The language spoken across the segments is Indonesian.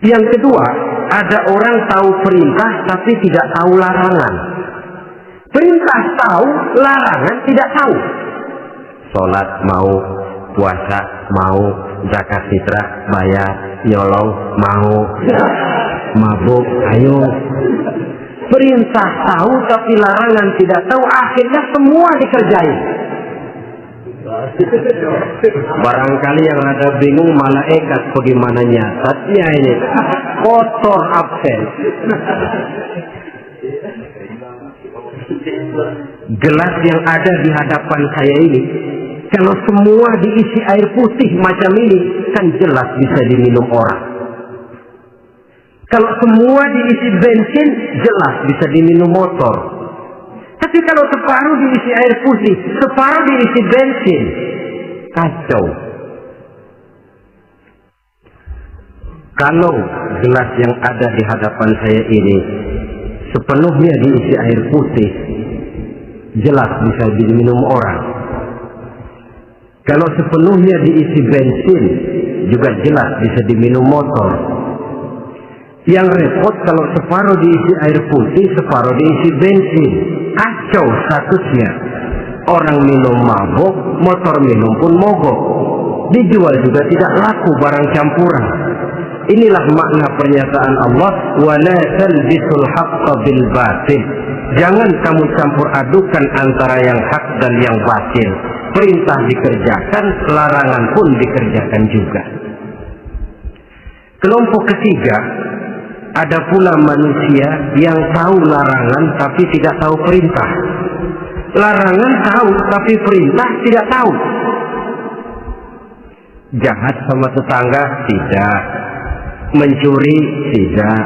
Yang kedua, ada orang tahu perintah tapi tidak tahu larangan. Perintah tahu, larangan tidak tahu. Sholat mau, puasa mau, zakat fitrah bayar, nyolong mau, mabuk ayo. Perintah tahu tapi larangan tidak tahu, akhirnya semua dikerjain. Barangkali yang rada bingung malaikat bagaimana nyatatnya ini, kotor absen. Gelas yang ada di hadapan saya ini, kalau semua diisi air putih macam ini, kan jelas bisa diminum orang. Kalau semua diisi bensin, jelas bisa diminum motor. Tapi kalau separuh diisi air putih, separuh diisi bensin, kacau. Kalau gelas yang ada di hadapan saya ini sepenuhnya diisi air putih, jelas bisa diminum orang. Kalau sepenuhnya diisi bensin, juga jelas bisa diminum motor. Yang repot kalau separuh diisi air putih, separuh diisi bensin. Kacau statusnya. Orang minum mabuk, motor minum pun mogok. Dijual juga tidak laku barang campuran. Inilah makna pernyataan Allah, wala talbisul haqqa bil batil. Jangan kamu campur adukan antara yang hak dan yang batil. Perintah dikerjakan, larangan pun dikerjakan juga. Kelompok ketiga, ada pula manusia yang tahu larangan tapi tidak tahu perintah. Larangan tahu tapi perintah tidak tahu. Jahat sama tetangga tidak, mencuri tidak,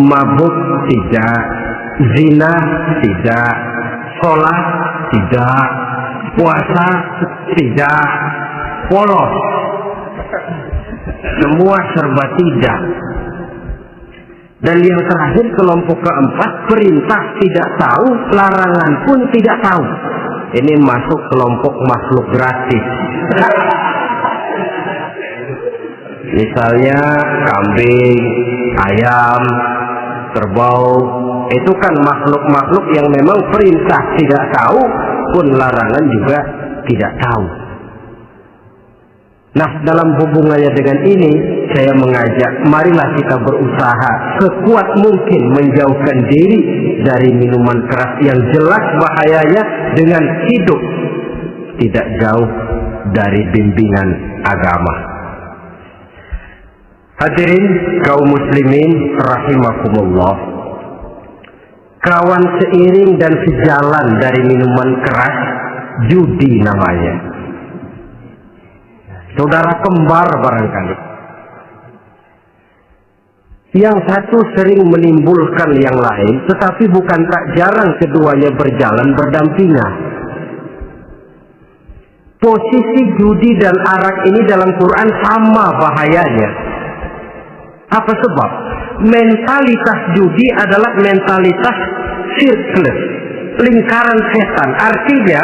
mabuk tidak, zina tidak, sholat tidak, puasa tidak, polos, semua serba tidak. Dan yang terakhir, kelompok keempat, perintah tidak tahu, larangan pun tidak tahu. Ini masuk kelompok makhluk gratis. Misalnya kambing, ayam, kerbau, itu kan makhluk-makhluk yang memang perintah tidak tahu, pun larangan juga tidak tahu. Nah, dalam hubungannya dengan ini, saya mengajak, marilah kita berusaha sekuat mungkin menjauhkan diri dari minuman keras yang jelas bahayanya dengan hidup tidak jauh dari bimbingan agama. Hadirin kaum muslimin rahimakumullah, kawan seiring dan sejalan dari minuman keras, judi namanya. Saudara kembar barangkali. Yang satu sering menimbulkan yang lain, tetapi bukan tak jarang keduanya berjalan berdampingan. Posisi judi dan arak ini dalam Quran sama bahayanya. Apa sebab? Mentalitas judi adalah mentalitas sirkel, lingkaran setan. Artinya,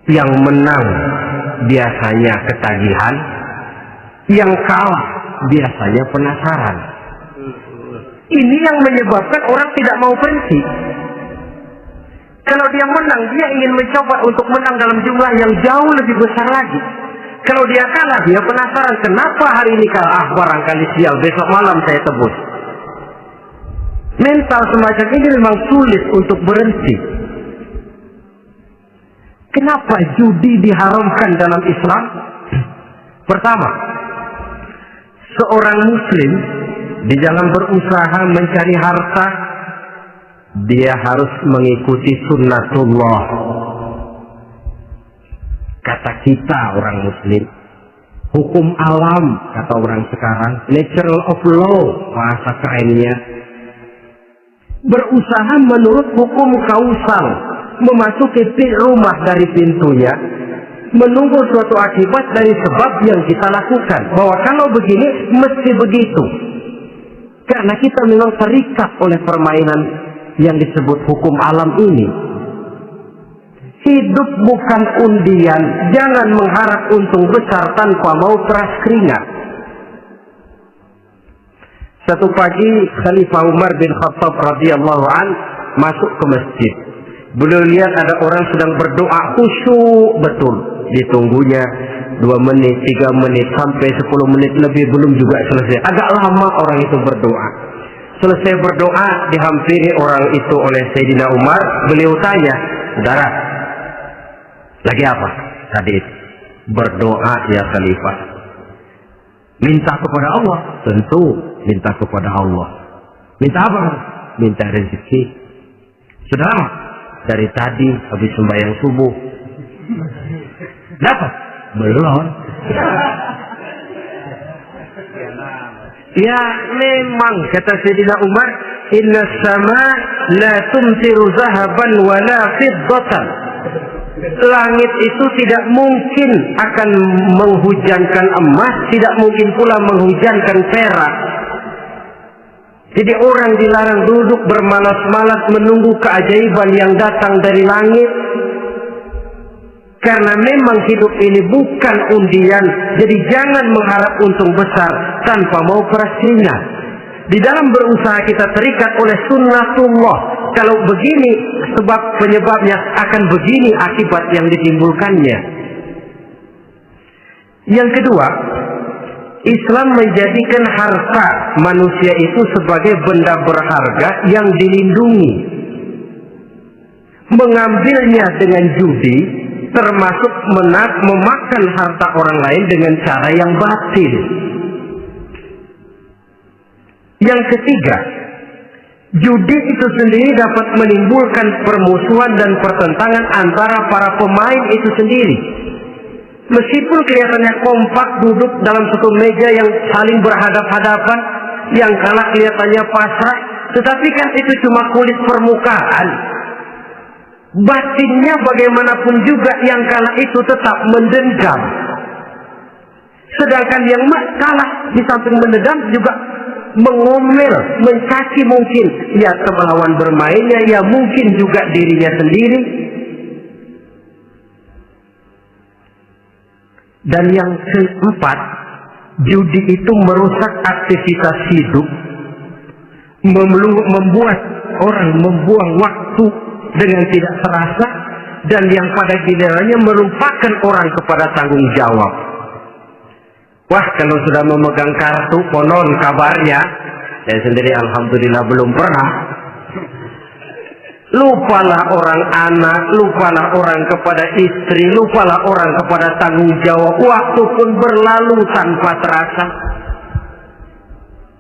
yang menang biasanya ketagihan, yang kalah biasanya penasaran. Ini yang menyebabkan orang tidak mau berhenti. Kalau dia menang, dia ingin mencoba untuk menang dalam jumlah yang jauh lebih besar lagi. Kalau dia kalah, dia penasaran, kenapa hari ini kalah? Barangkali sial, besok malam saya tebus. Mental semacam ini memang sulit untuk berhenti. Kenapa judi diharamkan dalam Islam? Pertama, seorang muslim di dalam berusaha mencari harta, dia harus mengikuti sunnatullah. Kata kita orang muslim, hukum alam kata orang sekarang, natural of law bahasa kerennya. Berusaha menurut hukum kausal, memasuki rumah dari pintunya, menunggu suatu akibat dari sebab yang kita lakukan. Bahwa kalau begini, mesti begitu. Karena kita memang terikat oleh permainan yang disebut hukum alam ini. Hidup bukan undian. Jangan mengharap untung besar tanpa mau keras keringat. Satu pagi Khalifah Umar bin Khattab radhiyallahu an masuk ke masjid. Beliau lihat ada orang sedang berdoa khusyuk betul. Ditunggunya 2 menit, 3 menit, sampai 10 menit lebih belum juga selesai. Agak lama orang itu berdoa. Selesai berdoa, dihampiri orang itu oleh Sayyidina Umar. Beliau tanya, saudara, lagi apa tadi? Berdoa ya Khalifah. Minta kepada Allah. Tentu minta kepada Allah. Minta apa? Minta rezeki. Saudara, dari tadi habis sembahyang subuh dapat? Belum. Ya memang kata Sayyidina Umar, inna sama la tumtiru zahaban wala fiddatan. Langit itu tidak mungkin akan menghujankan emas, tidak mungkin pula menghujankan perak. Jadi orang dilarang duduk bermalas-malas menunggu keajaiban yang datang dari langit. Karena memang hidup ini bukan undian. Jadi jangan mengharap untung besar tanpa mau keras keringat. Di dalam berusaha kita terikat oleh sunnatullah. Kalau begini sebab penyebabnya, akan begini akibat yang ditimbulkannya. Yang kedua, Islam menjadikan harta manusia itu sebagai benda berharga yang dilindungi. Mengambilnya dengan judi termasuk memakan harta orang lain dengan cara yang batil. Yang ketiga, judi itu sendiri dapat menimbulkan permusuhan dan pertentangan antara para pemain itu sendiri. Meskipun kelihatannya kompak duduk dalam satu meja yang saling berhadap-hadapan, yang kalah kelihatannya pasrah, tetapi kan itu cuma kulit permukaan. Batinnya bagaimanapun juga yang kalah itu tetap mendendam. Sedangkan yang kalah di samping mendendam juga mengomel, mencaci mungkin ya melawan bermainnya, ya mungkin juga dirinya sendiri. Dan yang keempat, judi itu merusak aktivitas hidup, membuat orang membuang waktu dengan tidak terasa, dan yang pada gilirannya melupakan orang kepada tanggung jawab. Wah, kalau sudah memegang kartu, konon kabarnya, saya sendiri alhamdulillah belum pernah, lupalah orang anak, lupalah orang kepada istri, lupalah orang kepada tanggung jawab. Waktu pun berlalu tanpa terasa.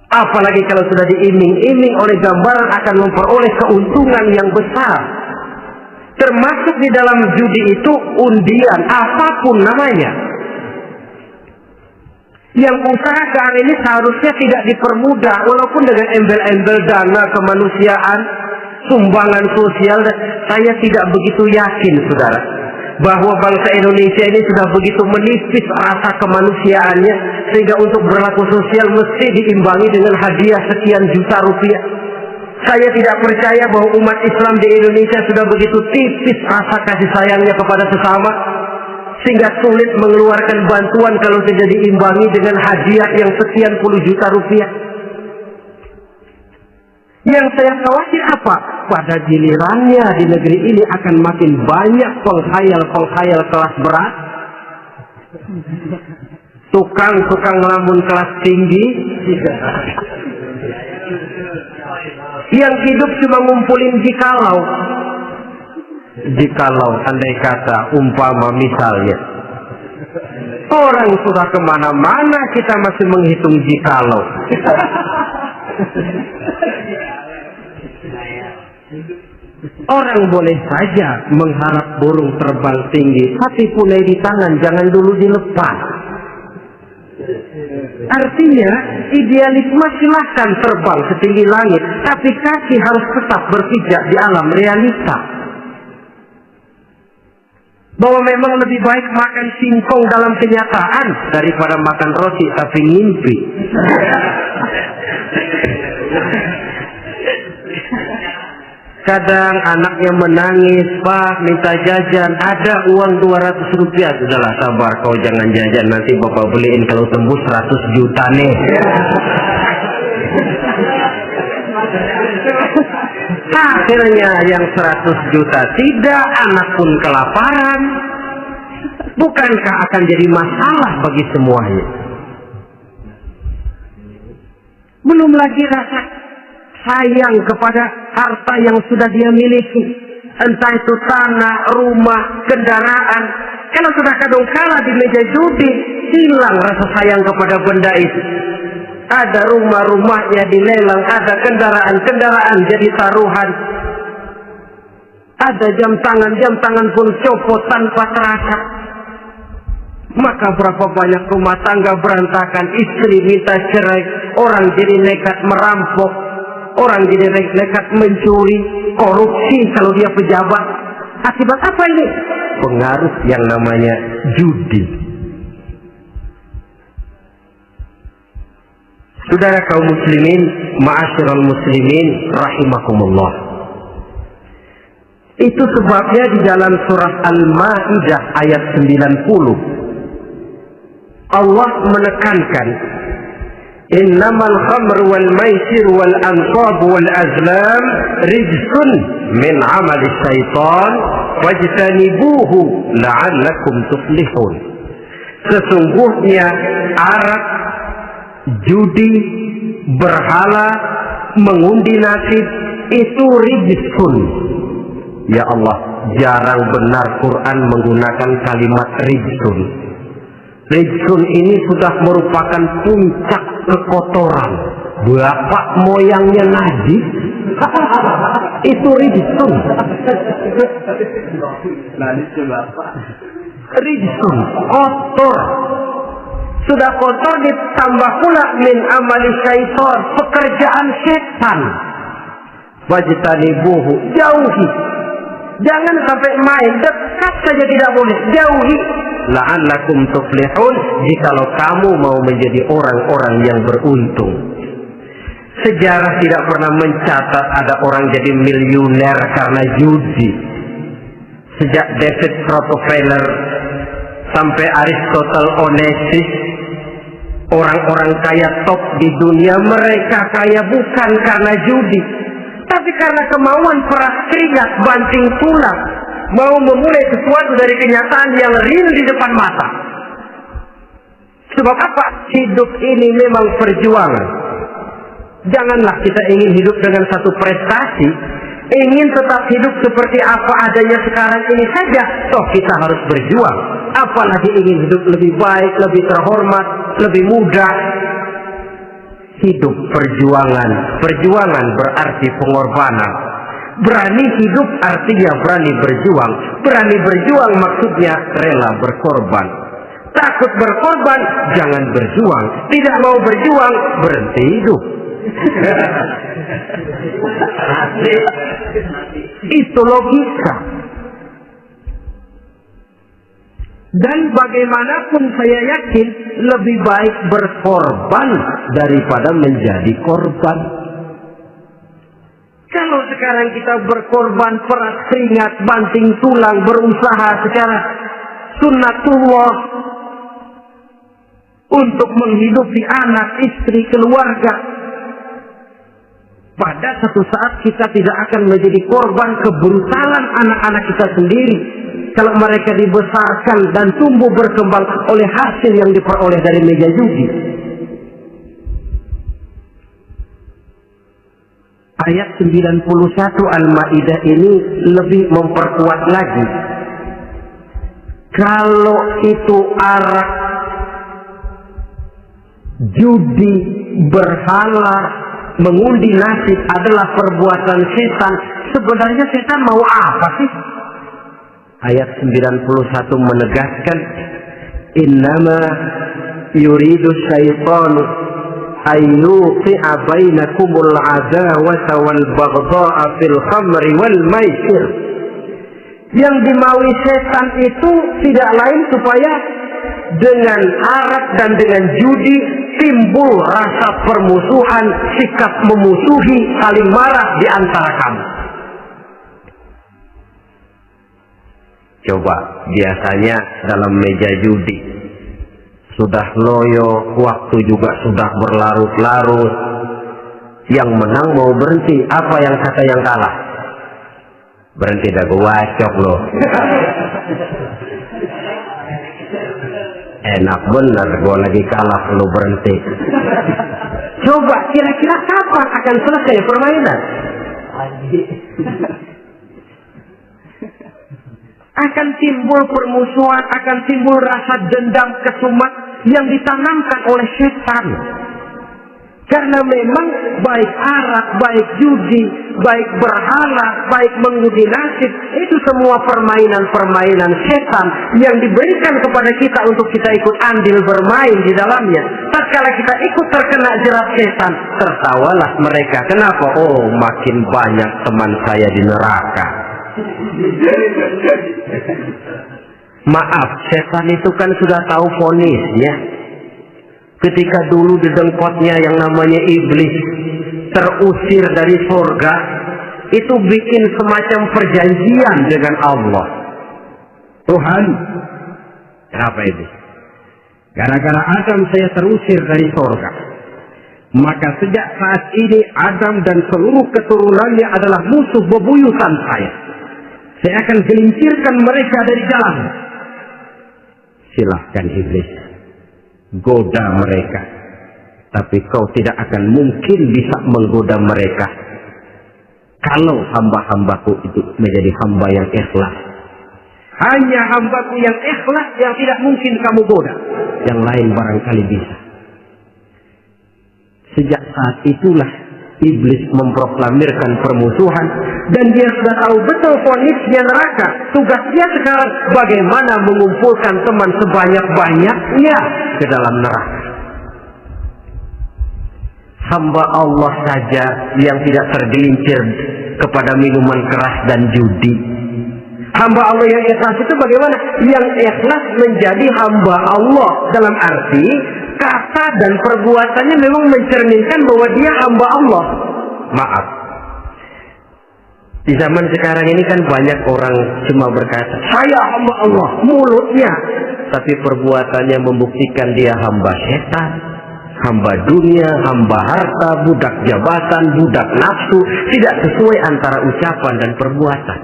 Apalagi kalau sudah diiming-iming oleh gambaran akan memperoleh keuntungan yang besar. Termasuk di dalam judi itu undian, apapun namanya. Yang usaha sekarang ini seharusnya tidak dipermudah, walaupun dengan embel-embel dana kemanusiaan, sumbangan sosial. Saya tidak begitu yakin, saudara, bahwa bangsa Indonesia ini sudah begitu menipis rasa kemanusiaannya sehingga untuk berlaku sosial mesti diimbangi dengan hadiah sekian juta rupiah. Saya tidak percaya bahwa umat Islam di Indonesia sudah begitu tipis rasa kasih sayangnya kepada sesama sehingga sulit mengeluarkan bantuan kalau tidak diimbangi dengan hadiah yang sekian puluh juta rupiah. Yang saya khawatir apa? Pada gilirannya di negeri ini akan makin banyak penghayal-penghayal kelas berat, tukang-tukang lamun kelas tinggi, yang hidup cuma ngumpulin jikalau. Jikalau, andai kata, umpama misalnya, orang sudah kemana-mana kita masih menghitung jikalau. Orang boleh saja mengharap burung terbang tinggi, tapi punai di tangan jangan dulu dilepas. Artinya idealisme silahkan terbang setinggi langit, tapi kaki harus tetap berpijak di alam realita. Bahwa memang lebih baik makan singkong dalam kenyataan daripada makan roti tapi ngimpi. Kadang anaknya menangis, Pak minta jajan, ada uang 200 rupiah. Sudahlah sabar, kau jangan jajan, nanti bapak beliin kalau tembus 100 juta nih. Akhirnya yang 100 juta tidak, anak pun kelaparan. Bukankah akan jadi masalah bagi semuanya? Belum lagi rasa sayang kepada harta yang sudah dia miliki. Entah itu tanah, rumah, kendaraan. Kalau sudah kadungkala di meja judi, hilang rasa sayang kepada benda itu. Ada rumah-rumahnya dilelang, ada kendaraan-kendaraan jadi taruhan. Ada jam tangan pun copot tanpa terasa. Maka berapa banyak rumah tangga berantakan, istri minta cerai, orang jadi nekat merampok, orang jadi nekat mencuri, korupsi kalau dia pejabat. Akibat apa ini? Pengaruh yang namanya judi. Saudara kaum muslimin, ma'asyiral muslimin rahimakumullah. Itu sebabnya di dalam surah Al-Maidah ayat 90 Allah menekankan innamal khamr wal maisir wal ansab wal azlam rijsun min amali syaitan fajtanibuhu la'allakum tuflihun. Sesungguhnya arak, judi, berhala, mengundi nasib itu rijsun. Ya Allah, jarang benar Quran menggunakan kalimat rijsun. Rijsun ini sudah merupakan puncak kekotoran. Bapak moyangnya najis, itu rijsun. Rijsun, kotor. Sudah kotor ditambah pula min amali syaitan, pekerjaan setan. Wajtanibuhu, jauhi. Jangan sampai main, dekat saja tidak boleh, jauhi. La'allakum tuflihun, jikalau kamu mau menjadi orang-orang yang beruntung. Sejarah tidak pernah mencatat ada orang jadi miliuner karena judi. Sejak David Rockefeller sampai Aristotle Onassis, orang-orang kaya top di dunia, mereka kaya bukan karena judi, tapi karena kemauan peras keringat banting tulang, mau memulai sesuatu dari kenyataan yang real di depan mata. Sebab apa? Hidup ini memang perjuangan. Janganlah kita ingin hidup dengan satu prestasi, ingin tetap hidup seperti apa adanya sekarang ini saja. Toh kita harus berjuang. Apalagi ingin hidup lebih baik, lebih terhormat, lebih mudah. Hidup perjuangan. Perjuangan berarti pengorbanan. Berani hidup artinya berani berjuang. Berani berjuang maksudnya rela berkorban. Takut berkorban, jangan berjuang. Tidak mau berjuang, berhenti hidup. Itu logika. Dan bagaimanapun saya yakin lebih baik berkorban daripada menjadi korban. Kalau sekarang kita berkorban peras keringat, banting tulang, berusaha secara sunnatullah untuk menghidupi anak, istri, keluarga, pada satu saat kita tidak akan menjadi korban kebrutalan anak-anak kita sendiri kalau mereka dibesarkan dan tumbuh berkembang oleh hasil yang diperoleh dari meja judi. Ayat 91 Al-Maidah ini lebih memperkuat lagi. Kalau itu arak, judi, berhala, mengundi nasib adalah perbuatan setan, sebenarnya setan mau apa sih? Ayat 91 menegaskan, innama yuridu syaitanu ayyuqi'a bainakumul adawata wal baghdha'a fil khamri wal maisir. Yang dimaui setan itu tidak lain supaya dengan arak dan dengan judi timbul rasa permusuhan, sikap memusuhi, saling marah di antara kamu. Coba, biasanya dalam meja judi sudah loyo, waktu juga sudah berlarut-larut. Yang menang mau berhenti, apa yang kata yang kalah? Berhenti dah, gua wacok loh. Enak bener, gua lagi kalah lu berhenti. Coba kira-kira kapan akan selesai permainan? Akan timbul permusuhan, akan timbul rasa dendam, kesumat yang ditanamkan oleh setan. Karena memang baik arak, baik judi, baik berhala, baik mengundi nasib, itu semua permainan-permainan setan yang diberikan kepada kita untuk kita ikut andil bermain di dalamnya. Tatkala kita ikut terkena jerat setan, tertawalah mereka. Kenapa? Oh, makin banyak teman saya di neraka. Maaf, setan itu kan sudah tahu vonisnya. Ketika dulu di dengkotnya yang namanya iblis terusir dari surga, itu bikin semacam perjanjian dengan Allah. Tuhan, kenapa itu? Gara-gara Adam saya terusir dari surga. Maka sejak saat ini Adam dan seluruh keturunannya adalah musuh bebuyutan saya. Saya akan gelincirkan mereka dari jalan. Silahkan iblis, goda mereka, tapi kau tidak akan mungkin bisa menggoda mereka kalau hamba-hambaku itu menjadi hamba yang ikhlas. Hanya hambaku yang ikhlas yang tidak mungkin kamu goda, yang lain barangkali bisa. Sejak saat itulah iblis memproklamirkan permusuhan, dan dia sudah tahu betul vonisnya neraka. Tugas dia sekarang bagaimana mengumpulkan teman sebanyak-banyaknya ke dalam neraka. Hamba Allah saja yang tidak tergelincir kepada minuman keras dan judi. Hamba Allah yang ikhlas itu bagaimana? Yang ikhlas menjadi hamba Allah dalam arti kata dan perbuatannya memang mencerminkan bahwa dia hamba Allah. Maaf, di zaman sekarang ini kan banyak orang cuma berkata saya hamba Allah mulutnya, tapi perbuatannya membuktikan dia hamba setan, hamba dunia, hamba harta, budak jabatan, budak nafsu. Tidak sesuai antara ucapan dan perbuatan.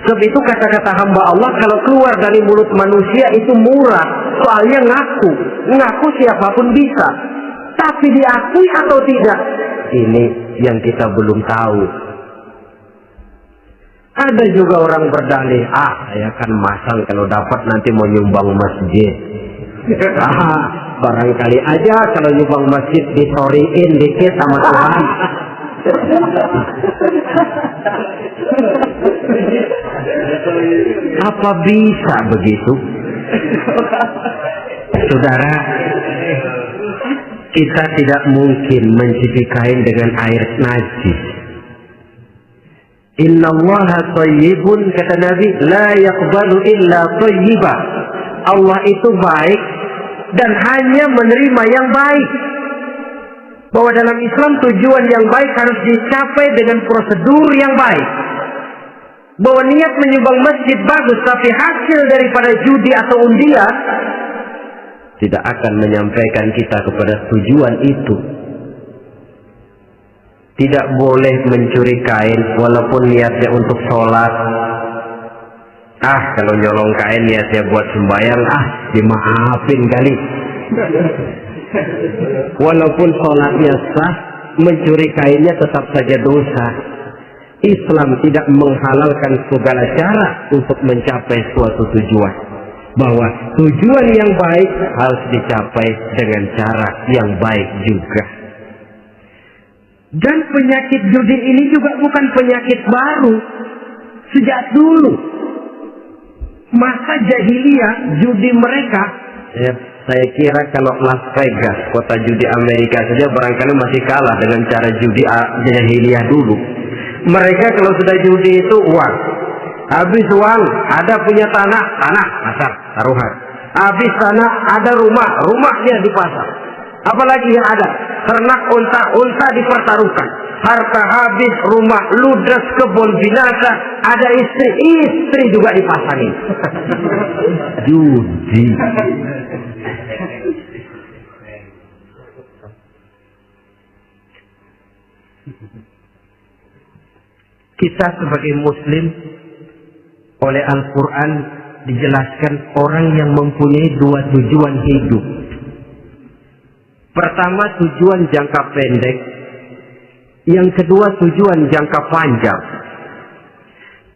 Sebab itu kata-kata hamba Allah kalau keluar dari mulut manusia itu murah, soalnya ngaku siapapun bisa. Tapi diakui atau tidak, ini yang kita belum tahu. Ada juga orang berdalih, saya kan masang kalau dapat nanti mau nyumbang masjid. Barangkali aja kalau nyumbang masjid disoriin dikit sama Tuhan. Apa bisa begitu? Saudara, kita tidak mungkin mencuci kain dengan air najis. Innallaha thayyibun, kata Nabi, la yaqbalu illa thayyiba. Allah itu baik dan hanya menerima yang baik. Bahwa dalam Islam tujuan yang baik harus dicapai dengan prosedur yang baik. Bahwa niat menyumbang masjid bagus, tapi hasil daripada judi atau undian tidak akan menyampaikan kita kepada tujuan itu. Tidak boleh mencuri kain walaupun niatnya untuk sholat. Kalau nyolong kain niatnya buat sembahyang, dimaafin kali. Walaupun sholatnya sah, mencuri kainnya tetap saja dosa. Islam tidak menghalalkan segala cara untuk mencapai suatu tujuan. Bahwa tujuan yang baik harus dicapai dengan cara yang baik juga. Dan penyakit judi ini juga bukan penyakit baru. Sejak dulu masa jahiliyah judi mereka, saya kira kalau Las Vegas, kota judi Amerika saja barangkali masih kalah dengan cara judi jahiliyah dulu. Mereka kalau sudah judi itu uang. Habis uang, ada punya tanah, pasar, taruhan. Habis tanah, ada rumahnya di pasar. Apalagi yang ada, ternak unta dipertaruhkan. Harta habis, rumah ludes, kebun binasa, ada istri juga dipasangin. Judi. Kita sebagai muslim oleh Al-Quran dijelaskan orang yang mempunyai dua tujuan hidup. Pertama, tujuan jangka pendek. Yang kedua, tujuan jangka panjang.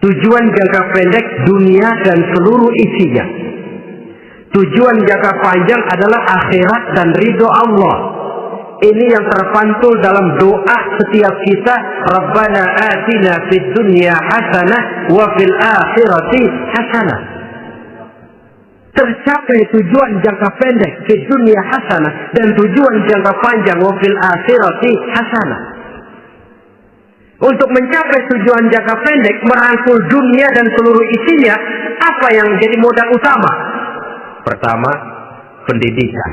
Tujuan jangka pendek dunia dan seluruh isinya. Tujuan jangka panjang adalah akhirat dan ridho Allah. Ini yang terpantul dalam doa setiap kita. Rabbana atina fid dunya hasanah wa fil akhirati hasanah. Tercapai tujuan jangka pendek fid dunya hasanah dan tujuan jangka panjang wa fil akhirati hasanah. Untuk mencapai tujuan jangka pendek, merangkul dunia dan seluruh isinya, apa yang menjadi modal utama? Pertama, pendidikan.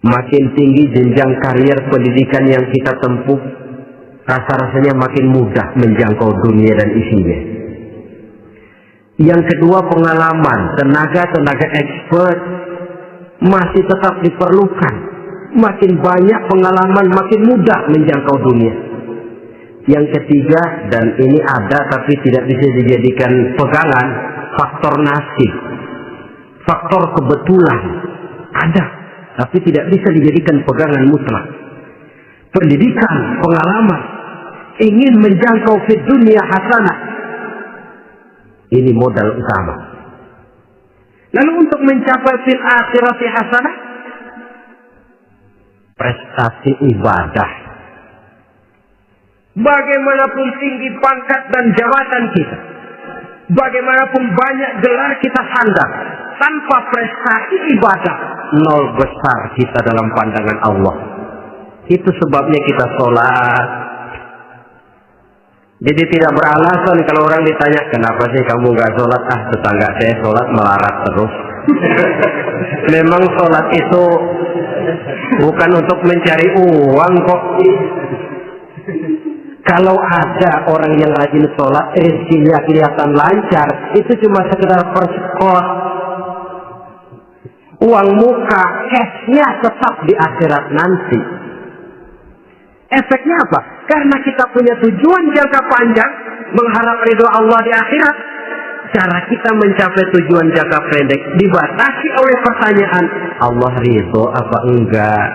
Makin tinggi jenjang karier pendidikan yang kita tempuh, rasa-rasanya makin mudah menjangkau dunia dan isinya. Yang kedua, pengalaman. Tenaga expert masih tetap diperlukan. Makin banyak pengalaman, makin mudah menjangkau dunia. Yang ketiga, dan ini ada tapi tidak bisa dijadikan pegangan, faktor nasib, faktor kebetulan ada tapi tidak bisa dijadikan pegangan mutlak. Pendidikan, pengalaman, ingin menjangkau fid dunya hasanah, ini modal utama. Lalu untuk mencapai fil akhirati hasanah, prestasi ibadah. Bagaimanapun tinggi pangkat dan jabatan kita, bagaimanapun banyak gelar kita sandang, tanpa prestasi ibadah, nol besar kita dalam pandangan Allah. Itu sebabnya kita sholat. Jadi tidak beralasan kalau orang ditanya, kenapa sih kamu nggak sholat? Tetangga saya sholat melarat terus. Memang sholat itu bukan untuk mencari uang kok. Kalau ada orang yang rajin sholat, rezekinya kelihatan lancar, itu cuma sekedar persekot. Uang muka, cashnya tetap di akhirat nanti. Efeknya apa? Karena kita punya tujuan jangka panjang, mengharap ridho Allah di akhirat. Cara kita mencapai tujuan jangka pendek dibatasi oleh pertanyaan, Allah ridho apa enggak?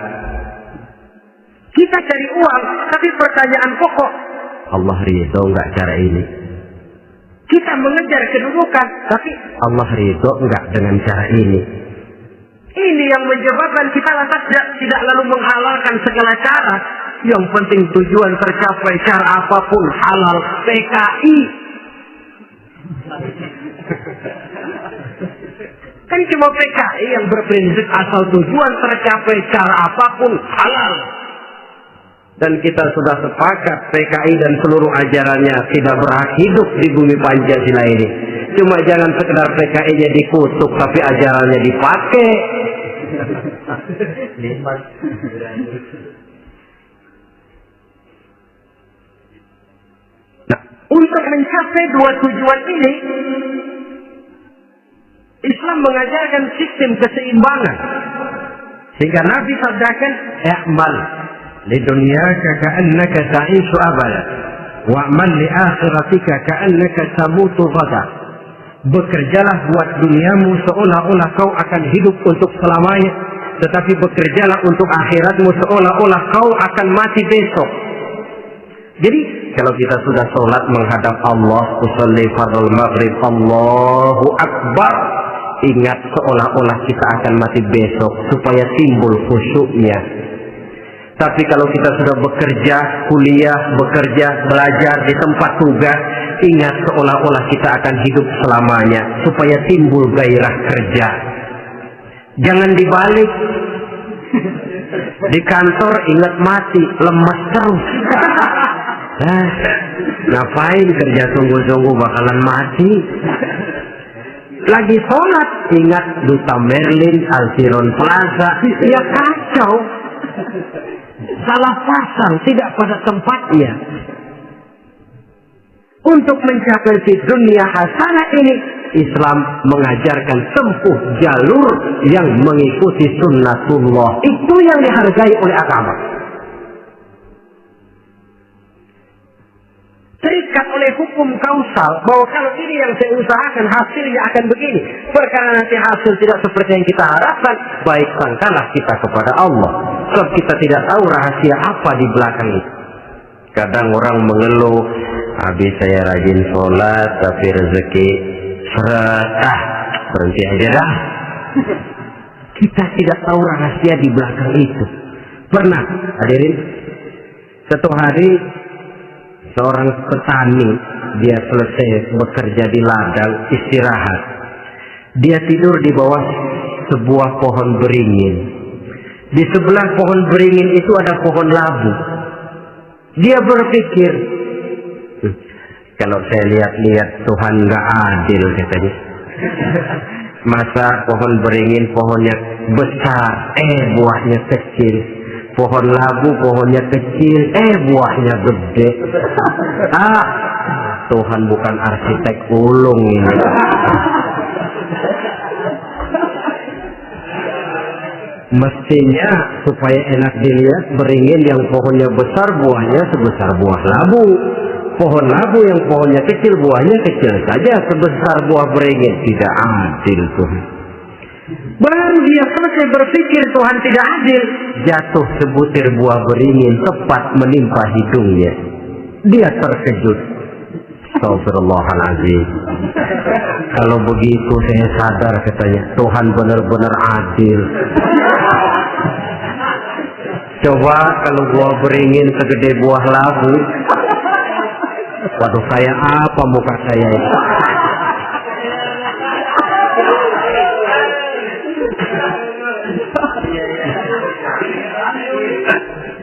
Kita cari uang, tapi pertanyaan pokok, Allah ridho enggak cara ini? Kita mengejar kedudukan, tapi Allah ridho enggak dengan cara ini? Ini yang menyebabkan kita lantas tidak lalu menghalalkan segala cara. Yang penting tujuan tercapai cara apapun halal. PKI. Kan cuma PKI yang berprinsip asal tujuan tercapai cara apapun halal. Dan kita sudah sepakat PKI dan seluruh ajarannya tidak berhak hidup di bumi Pancasila ini. Cuma jangan sekedar PKI-nya dikutuk tapi ajarannya dipakai. Nah, untuk mencapai dua tujuan ini, Islam mengajarkan sistem keseimbangan. Sehingga Nabi sabdakan, "I'mal li dunyaka ka'annaka ta'ishu abada, wa'mal li akhiratika ka'annaka tamutu ghada." Bekerjalah buat duniamu seolah-olah kau akan hidup untuk selamanya, tetapi bekerjalah untuk akhiratmu seolah-olah kau akan mati besok. Jadi kalau kita sudah sholat menghadap Allah, usolli fardhu maghrib, Allahu Akbar, ingat seolah-olah kita akan mati besok supaya timbul khusyuknya. Tapi kalau kita sudah bekerja, kuliah, bekerja, belajar di tempat tugas, ingat seolah-olah kita akan hidup selamanya supaya timbul gairah kerja. Jangan dibalik. Di kantor ingat mati, lemas terus. Ngapain kerja sungguh-sungguh bakalan mati. Lagi sholat ingat Duta Merlin, Alfiron Plaza, ya kacau. Salah pasang, tidak pada tempatnya. Untuk mencapai di dunia hasanah ini, Islam mengajarkan tempuh jalur yang mengikuti sunnatullah. Itu yang dihargai oleh agama. terikat oleh hukum kausal bahwa kalau ini yang saya usahakan hasilnya akan begini. Perkara nanti hasil tidak seperti yang kita harapkan, baik sangkalah kita kepada Allah. Sebab kita tidak tahu rahasia apa di belakang itu. Kadang orang mengeluh, habis saya rajin sholat tapi rezeki seret, berhenti aja dah. Kita tidak tahu rahasia di belakang itu. Pernah hadirin, satu hari seorang petani, dia selesai bekerja di ladang, istirahat. Dia tidur di bawah sebuah pohon beringin. Di sebelah pohon beringin itu ada pohon labu. Dia berpikir, kalau saya lihat-lihat Tuhan nggak adil katanya. Masa pohon beringin pohonnya besar, buahnya kecil. Pohon labu pohonnya kecil, buahnya gede. Tuhan bukan arsitek ulung ini. Mestinya supaya enak dilihat, beringin yang pohonnya besar buahnya sebesar buah labu. Pohon labu yang pohonnya kecil buahnya kecil saja sebesar buah beringin. Tidak adil Tuhan. Baru dia selesai berpikir Tuhan tidak adil, jatuh sebutir buah beringin tepat menimpa hidungnya. Dia terkejut. Astagfirullahaladzim. Kalau begitu saya sadar katanya, Tuhan benar-benar adil. Coba kalau buah beringin segede buah labu, waduh kayak apa muka saya ini.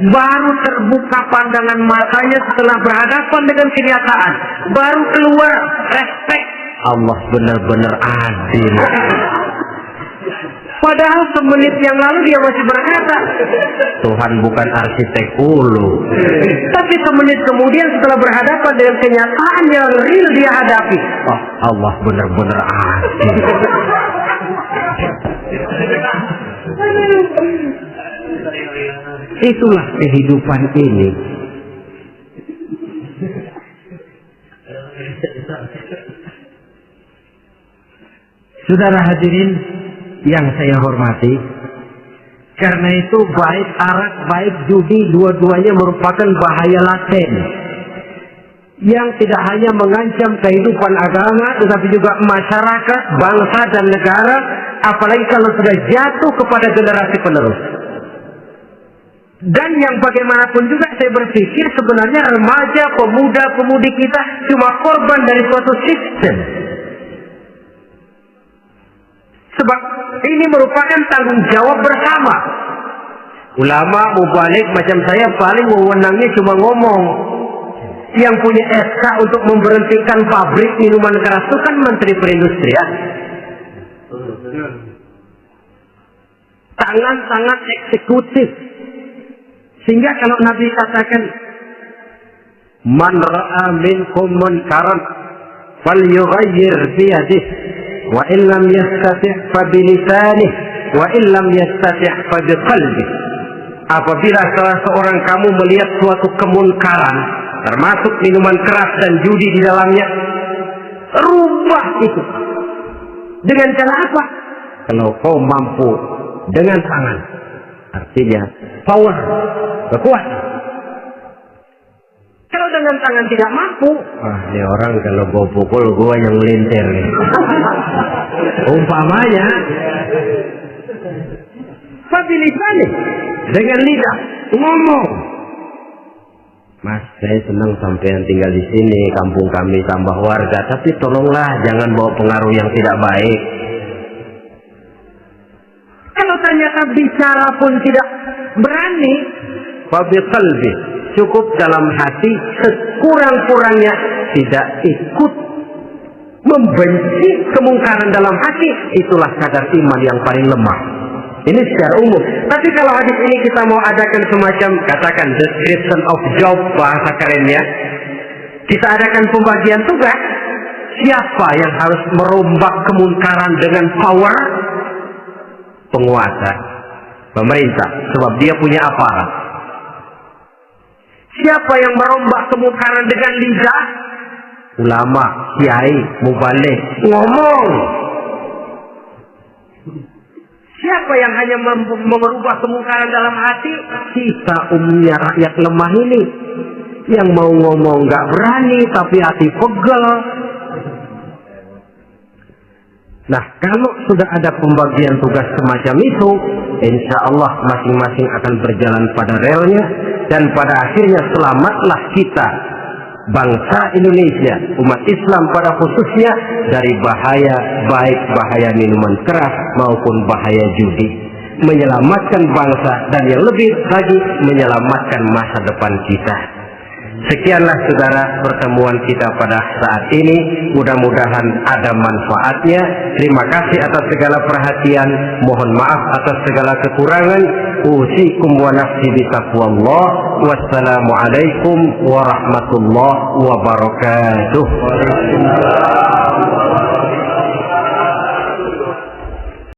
Baru terbuka pandangan matanya setelah berhadapan dengan kenyataan. Baru keluar respek. Allah benar-benar adil. Padahal semenit yang lalu dia masih berkata, Tuhan bukan arsitek ulu. Tapi semenit kemudian setelah berhadapan dengan kenyataan yang real dia hadapi, oh, Allah benar-benar adil. Itulah kehidupan ini. Saudara hadirin yang saya hormati, karena itu baik arak, baik judi, dua-duanya merupakan bahaya laten yang tidak hanya mengancam kehidupan agama, tetapi juga masyarakat, bangsa, dan negara, apalagi kalau sudah jatuh kepada generasi penerus. Dan yang bagaimanapun juga saya berpikir sebenarnya remaja, pemuda, pemudi kita cuma korban dari suatu sistem. Sebab ini merupakan tanggung jawab bersama. Ulama, mubalik macam saya paling wewenangnya cuma ngomong. Yang punya SK untuk memberhentikan pabrik minuman keras itu kan Menteri Perindustrian. Tangan-tangan eksekutif. Sehingga kalau Nabi katakan, Man ra'a minkum munkaran falyughayyir biyadihi wa illam yastati' fa bilisanihi wa illam yastati' fa biqalbihi. Apabila salah seorang kamu melihat suatu kemunkaran, termasuk minuman keras dan judi di dalamnya, rubah itu. Dengan cara apa? Kalau kau mampu dengan tangan, artinya power, kekuatan. Kalau dengan tangan tidak mampu, ini orang kalau gua pukul gua yang melintir nih. Umpamanya, fabilisan nih, dengan lidah ngomong. Mas, saya senang sampean tinggal di sini, kampung kami tambah warga, tapi tolonglah jangan bawa pengaruh yang tidak baik. Kalau ternyata bicara pun tidak berani, fabiqalbi, cukup dalam hati, sekurang-kurangnya tidak ikut membenci kemungkaran dalam hati, itulah kadar iman yang paling lemah. Ini secara umum. Tapi kalau hadis ini kita mau adakan semacam, katakan description of job bahasa kerennya, kita adakan pembagian tugas. Siapa yang harus merombak kemungkaran dengan power? Penguasa, pemerintah, sebab dia punya aparat. Siapa yang merombak kemungkaran dengan lidah? Ulama, kiai, mubalik, ngomong. Siapa yang hanya merubah kemungkaran dalam hati? Kita umumnya rakyat lemah ini. Yang mau ngomong nggak berani, tapi hati pegel. Nah, kalau sudah ada pembagian tugas semacam itu, insya Allah masing-masing akan berjalan pada relnya, dan pada akhirnya selamatlah kita, bangsa Indonesia, umat Islam pada khususnya, dari bahaya, baik bahaya minuman keras maupun bahaya judi. Menyelamatkan bangsa, dan yang lebih lagi menyelamatkan masa depan kita. Sekianlah saudara pertemuan kita pada saat ini. Mudah-mudahan ada manfaatnya. Terima kasih atas segala perhatian. Mohon maaf atas segala kekurangan. Usikum wa nafsi bitaqwallah. Wassalamualaikum warahmatullahi wabarakatuh.